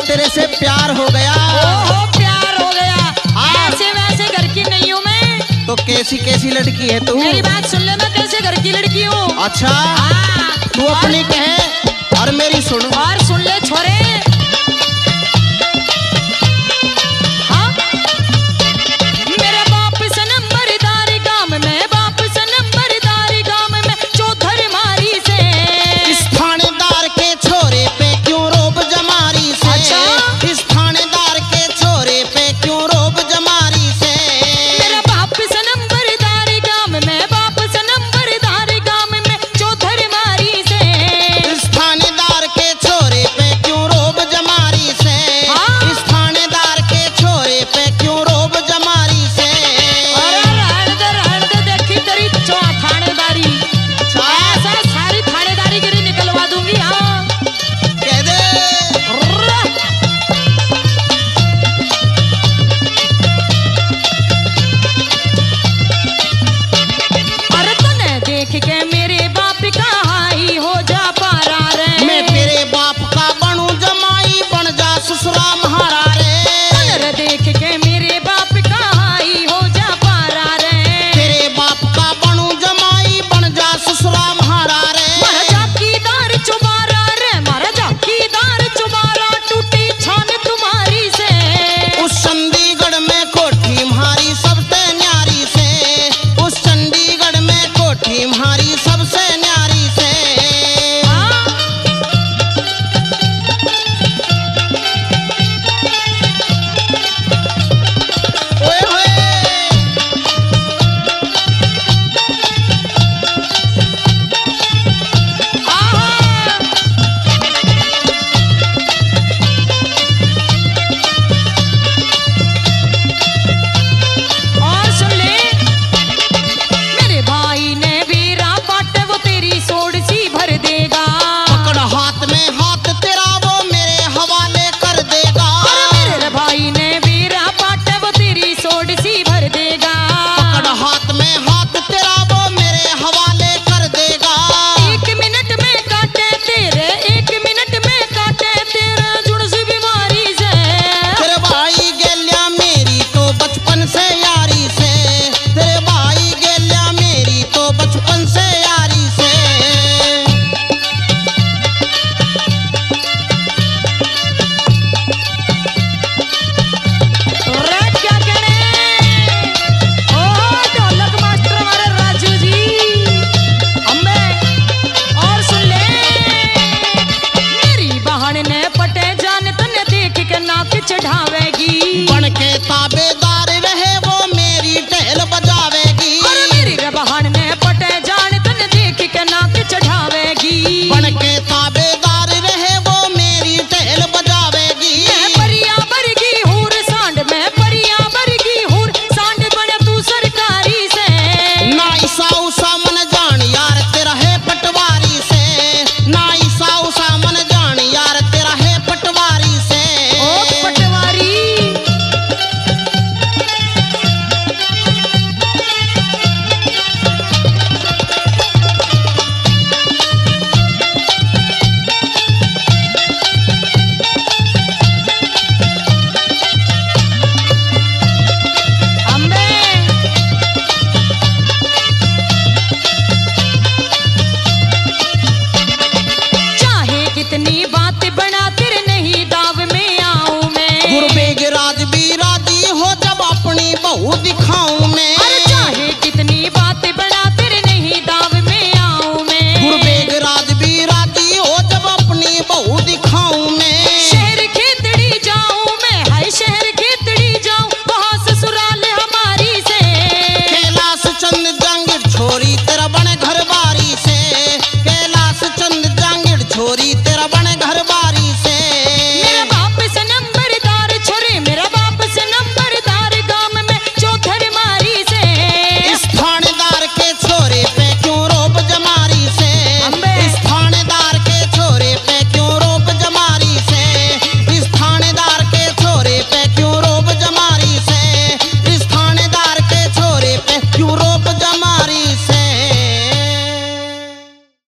तेरे से प्यार हो गया। ओहो प्यार हो गया। ऐसे वैसे घर की नहीं हूँ मैं। तो कैसी कैसी लड़की है तू? मेरी बात सुन ले, मैं कैसे घर की लड़की हूँ। अच्छा हाँ। तू अपनी कहे और मेरी सुन। और सुन ले छोरे। हाँ? मेरे बाप से नंबरदार गांव में, बाप से नंबरदार गांव में चौधर मारी से। इस थानेदार के छोरे पे क्यों रोब जमारी से? अच्छा? इस थानेदार के छोरे पे क्यों रोब जमारी से? मेरा बाप से नंबरदार गांव में, बाप से नंबरदार गांव में चौधर मारी से। इस थानेदार के छोरे पे क्यों रोब जमारी से? हाँ? इस थानेदार के छोरे पे क्यों रोब जमारी से? अरे रहने दे देखी तेरी थानेदारी। ऐसा सारी थानेदारी गिरी निकलवा दूंगी। हाँ कह दे। अरे तूने देख के मेरे बाप का हाई हो जा पारा रे। मैं तेरे बाप का बनूं जमाई, बन जा ससुरा महारा रे। अरे देख के मेरे बाप का हाई हो जा पारा रे। तेरे बाप का बनूं जमाई, बन जा ससुरा महारा रे। मारा जाकीदार चुबारा रे, मारा जाकीदार चुबारा टूटी छान तुम्हारी से। उस चंडीगढ़ में कोठी म्हारी सबसे न्यारी से। उस चंडीगढ़ में कोठी म्हारी सबसे न्यारी से। हाँ? ओए होए। आहा! और सुन ले, मेरे भाई ने वीरा पाट वो तेरी सोड सी भर देगा। पकड़ हाथ में हाथ तेरा वो मेरे हवाले कर देगा। और मेरे भाई ने वीरा पाट वो तेरी सोड सी भर देगा। पकड़ हाथ में हाथ तेरा वो मेरे हवाले कर देगा। 1 मिनट में काटे तेरे, 1 मिनट में काटे तेरे जुड़सी बीमारी से। तेरे भाई गेल्या मेरी तो बचपन से यारी से। तेरे भाई गेल्या मेरी तो बचपन से यारी से।